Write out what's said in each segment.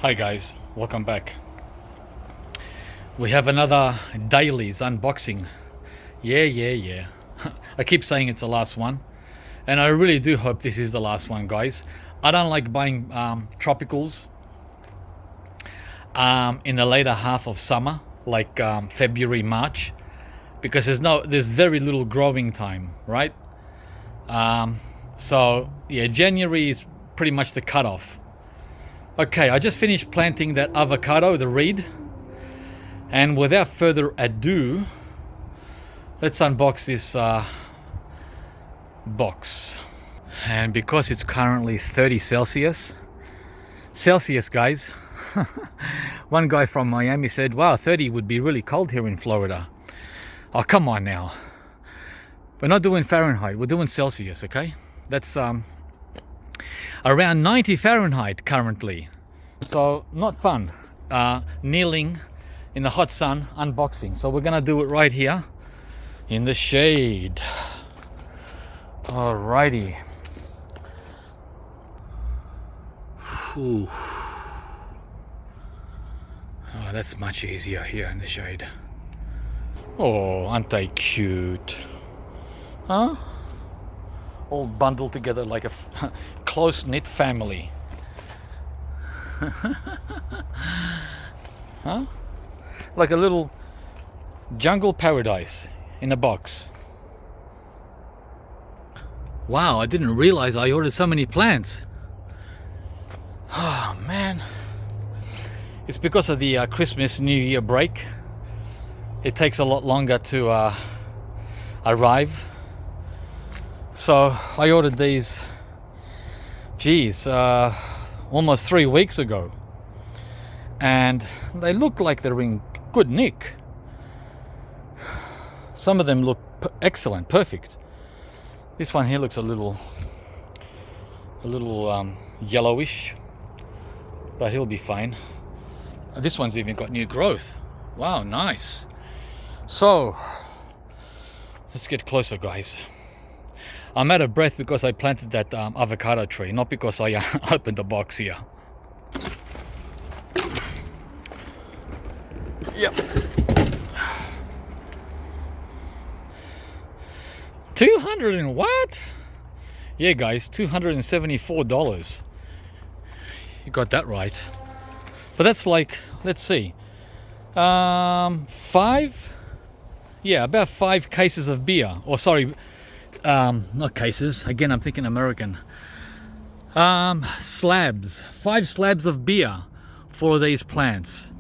Hi guys, welcome back. We have another dailies unboxing. Yeah. I keep saying it's the last one, and I really do hope this is the last one, guys. I don't like buying tropicals in the later half of summer, like February, March, because there's very little growing time, right? So yeah, January is pretty much the cutoff. Okay, I just finished planting that avocado, the reed. And without further ado, let's unbox this box. And because it's currently 30 Celsius, guys, one guy from Miami said, wow, 30 would be really cold here in Florida. Oh, come on now. We're not doing Fahrenheit, we're doing Celsius, okay? That's around 90 Fahrenheit currently. So not fun kneeling in the hot sun unboxing. So we're gonna do it right here in the shade. Alrighty. Ooh. Oh, that's much easier here in the shade. Oh, aren't they cute? Huh? All bundled together like a close-knit family. Huh? Like a little jungle paradise in a box. Wow, I didn't realize I ordered so many plants. Oh man. It's because of the Christmas New Year break. It takes a lot longer to arrive. So I ordered these, almost 3 weeks ago. And they look like they're in good nick. Some of them look excellent, perfect. This one here looks a little yellowish, but he'll be fine. This one's even got new growth. Wow, nice. So let's get closer, guys. I'm out of breath because I planted that avocado tree, not because I opened the box here. Yep. 200 and what? Yeah, guys, $274. You got that right. But that's like, let's see, about 5 cases of beer. Or sorry, not cases. Again, I'm thinking American. Slabs. 5 slabs of beer for these plants.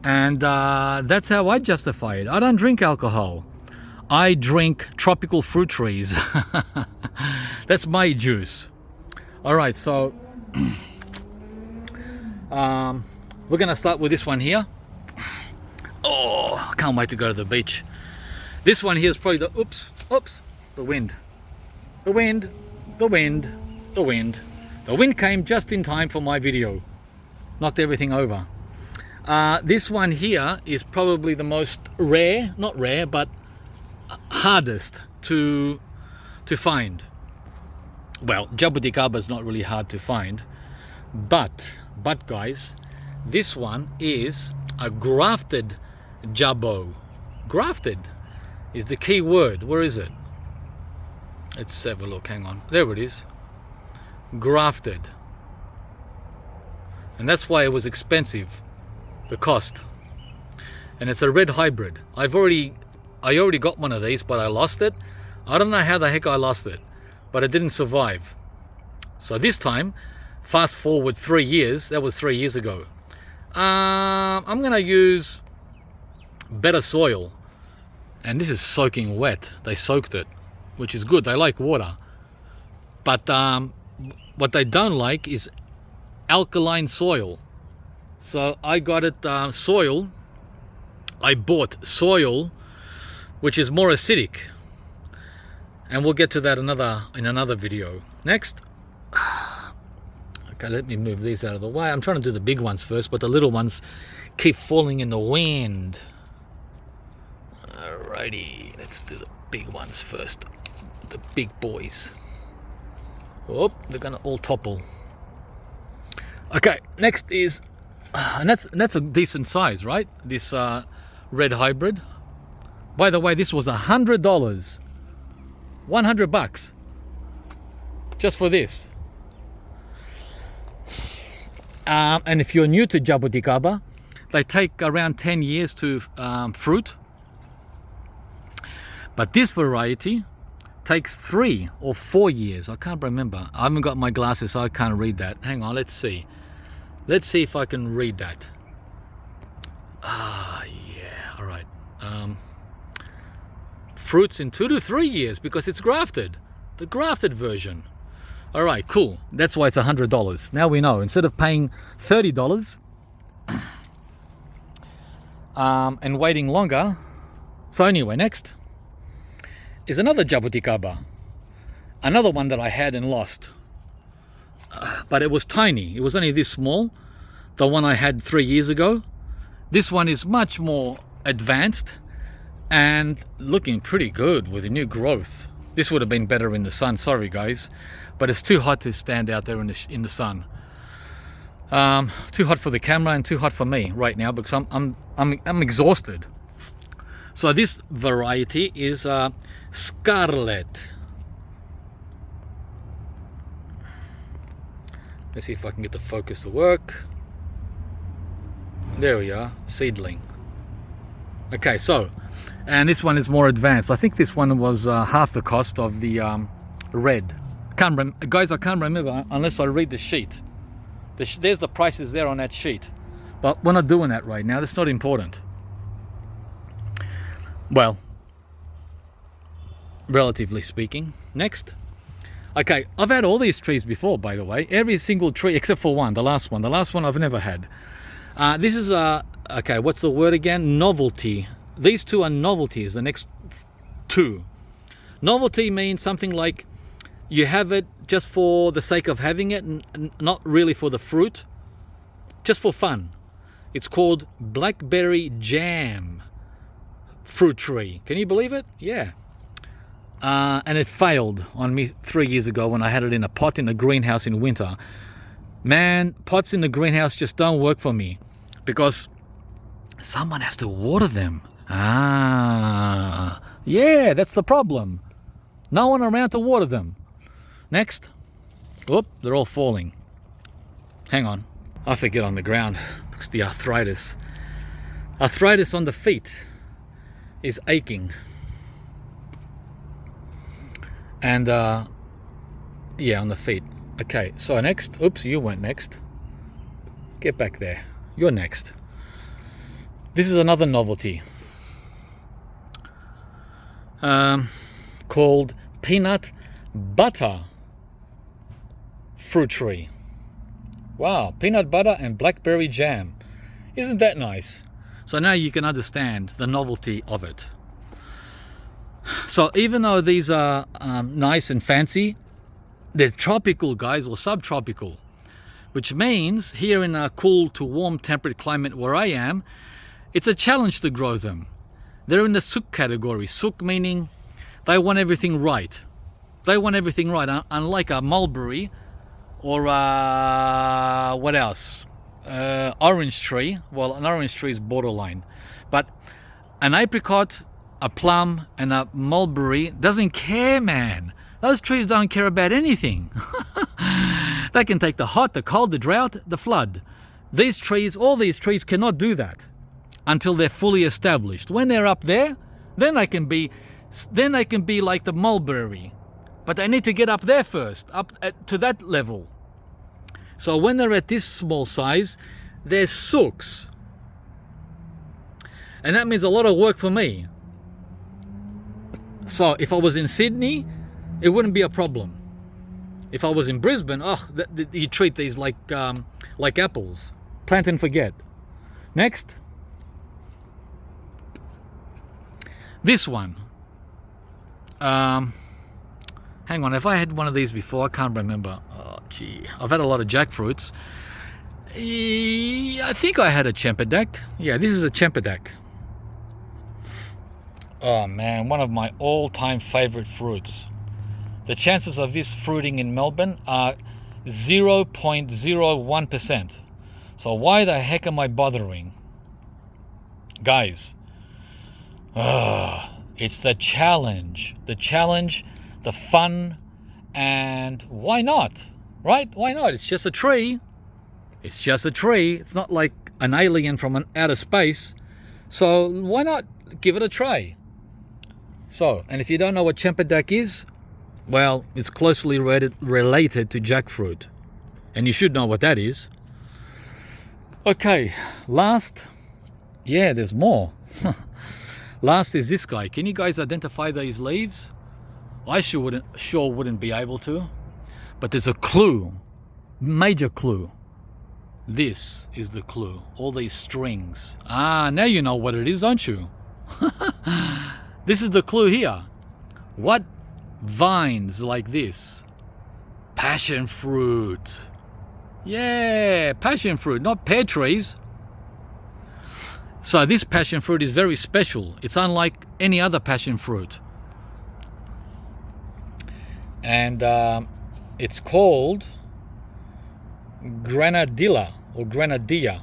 And that's how I justify it. I don't drink alcohol. I drink tropical fruit trees. That's my juice. All right, so we're gonna start with this one here. Oh, I can't wait to go to the beach. This one here is probably the the wind. The wind came just in time for my video. Knocked everything over. This one here is probably the most not rare, but hardest to find. Well, Jabuticaba is not really hard to find, but guys, this one is a grafted Jabo. Grafted is the key word. Where is it? Let's have a look. Hang on. There it is. Grafted. And that's why it was expensive. The cost. And it's a red hybrid. I already got one of these, but I lost it. I don't know how the heck I lost it, but it didn't survive. So this time, fast forward 3 years, that was 3 years ago. I'm gonna use better soil. And this is soaking wet. They soaked it, which is good. They like water. But what they don't like is alkaline soil. So I got it soil. I bought soil which is more acidic, and we'll get to that in another video. Next, okay, let me move these out of the way. I'm trying to do the big ones first, but the little ones keep falling in the wind. Alrighty, let's do the big ones first. The big boys. Oh, they're gonna all topple. Okay, next is And that's a decent size, right? This red hybrid. By the way, this was $100, $100 just for this. And if you're new to jabuticaba, they take around 10 years to fruit. But this variety takes 3 or 4 years. I can't remember. I haven't got my glasses, so I can't read that. Hang on, let's see. Let's see if I can read that. Yeah, all right. Fruits in 2 to 3 years because it's grafted. The grafted version. All right, cool. That's why it's $100. Now we know. Instead of paying $30 and waiting longer. So anyway, next is another jabuticaba. Another one that I had and lost. But it was tiny. It was only this small. The one I had 3 years ago. This one is much more advanced and looking pretty good with the new growth. This would have been better in the sun. Sorry, guys. But it's too hot to stand out there in the sun. Too hot for the camera and too hot for me right now because I'm exhausted. So this variety is Scarlet. Let's see if I can get the focus to work. There we are, seedling. Okay, so, and this one is more advanced. I think this one was half the cost of the red. Guys, I can't remember unless I read the sheet. There's the prices there on that sheet. But we're not doing that right now. That's not important. Well, relatively speaking. Next. Okay, I've had all these trees before, by the way. Every single tree except for one, the last one. The last one I've never had. This is okay, what's the word again? Novelty. These two are novelties, the next two. Novelty means something like you have it just for the sake of having it, and not really for the fruit, just for fun. It's called blackberry jam fruit tree. Can you believe it? Yeah. And it failed on me 3 years ago when I had it in a pot in a greenhouse in winter. Man, pots in the greenhouse just don't work for me because someone has to water them. Yeah, that's the problem. No one around to water them. Next. Whoop, they're all falling. Hang on. I have to get on the ground because the arthritis. Arthritis on the feet is aching. And, yeah, on the feet. Okay, so next. Oops, you went next. Get back there. You're next. This is another novelty. Called peanut butter fruit tree. Wow, peanut butter and blackberry jam. Isn't that nice? So now you can understand the novelty of it. So even though these are nice and fancy, they're tropical, guys, or subtropical, which means here in a cool to warm temperate climate where I am, it's a challenge to grow them. They're in the souk category. Souk meaning they want everything right. They want everything right, unlike a mulberry or what else? Orange tree. Well, an orange tree is borderline. But an apricot, a plum, and a mulberry doesn't care, man. Those trees don't care about anything. They can take the hot, the cold, the drought, the flood. These trees, all these trees cannot do that until they're fully established. When they're up there, then they can be like the mulberry. But they need to get up there first, to that level. So when they're at this small size, they're souks. And that means a lot of work for me. So if I was in Sydney, it wouldn't be a problem. If I was in Brisbane, you treat these like apples. Plant and forget. Next. This one. Hang on, have I had one of these before? I can't remember. Oh, gee. I've had a lot of jackfruits. I think I had a Cempedak. Yeah, this is a Cempedak. Oh, man, one of my all-time favorite fruits. The chances of this fruiting in Melbourne are 0.01%. So why the heck am I bothering? Guys, it's the challenge. The fun, and why not? Right? Why not? It's just a tree. It's just a tree. It's not like an alien from an outer space. So why not give it a try? So, and if you don't know what Cempedak is, well, it's closely related to jackfruit. And you should know what that is. Okay, last. Yeah, there's more. Last is this guy. Can you guys identify these leaves? I sure wouldn't be able to. But there's a clue. Major clue. This is the clue. All these strings. Ah, now you know what it is, don't you? This is the clue here. What vines like this? Passion fruit. Yeah, passion fruit, not pear trees. So this passion fruit is very special. It's unlike any other passion fruit. And it's called Granadilla or Granadilla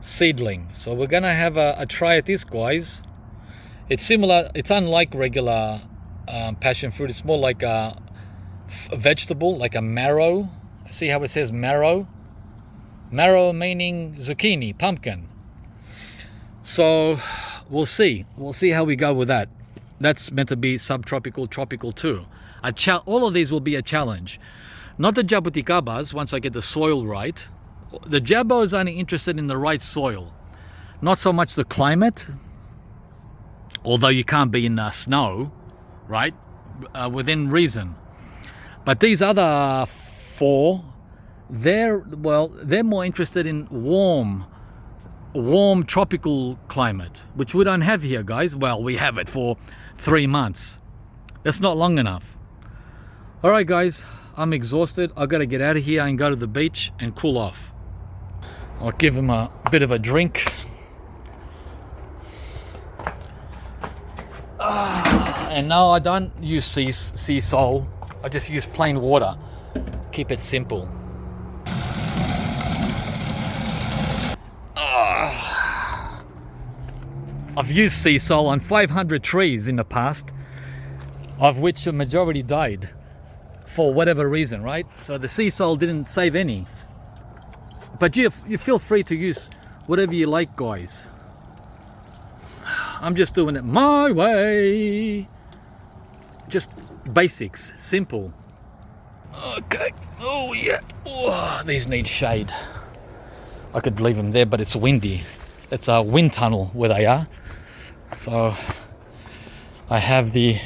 seedling. So we're gonna have a try at this, guys. It's similar. It's unlike regular passion fruit. It's more like a vegetable, like a marrow. See how it says marrow? Marrow meaning zucchini, pumpkin. So we'll see. We'll see how we go with that. That's meant to be subtropical, tropical too. All of these will be a challenge. Not the jabuticabas, once I get the soil right. The jabo is only interested in the right soil. Not so much the climate, although you can't be in the snow, right? Within reason. But these other four, they're more interested in warm tropical climate, which we don't have here, guys. Well, we have it for 3 months. That's not long enough. All right, guys, I'm exhausted. I've got to get out of here and go to the beach and cool off. I'll give him a bit of a drink. And no, I don't use sea salt. I just use plain water. Keep it simple. I've used sea salt on 500 trees in the past, of which the majority died for whatever reason, right? So the sea salt didn't save any. But you feel free to use whatever you like, guys. I'm just doing it my way. Just basics, simple. Okay. Oh yeah. Oh, these need shade. I could leave them there, but it's windy. It's a wind tunnel where they are. So I have the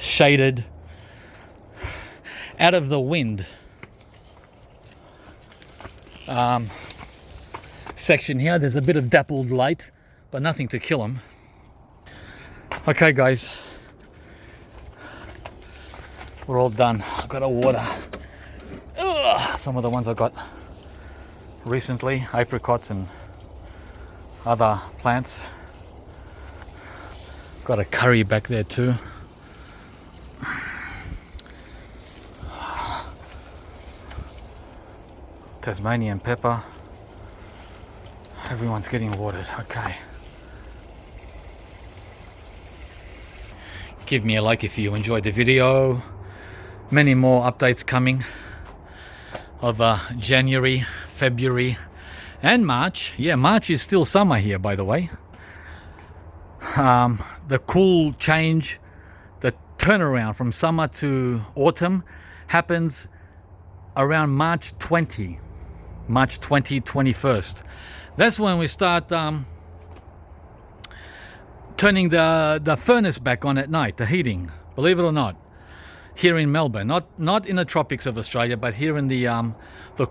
shaded out of the wind section here. There's a bit of dappled light, but nothing to kill them. Okay, guys, we're all done. I've got a water. Some of the ones I got recently, apricots and other plants. Got a curry back there too. Tasmanian pepper. Everyone's getting watered. Okay. Give me a like if you enjoyed the video. Many more updates coming of January, February and March. Yeah, March is still summer here, by the way. The cool change, the turnaround from summer to autumn happens around March 20, 21st. That's when we start turning the furnace back on at night, the heating, believe it or not, here in Melbourne. Not in the tropics of Australia, but here in the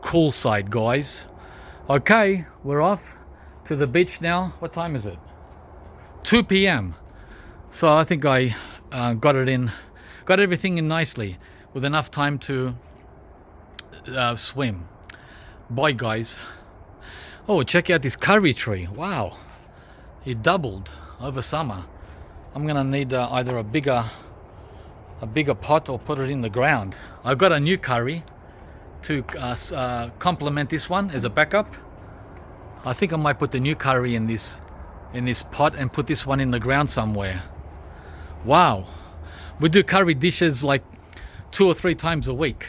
cool side, guys. Okay, we're off to the beach now. What time is it? 2 p.m. So I think I got everything in nicely with enough time to swim. Bye, guys. Oh, check out this curry tree. Wow, it doubled over summer. I'm gonna need either a bigger pot or put it in the ground. I've got a new curry to complement this one as a backup. I think I might put the new curry in this pot and put this one in the ground somewhere. Wow, we do curry dishes like 2 or 3 times a week.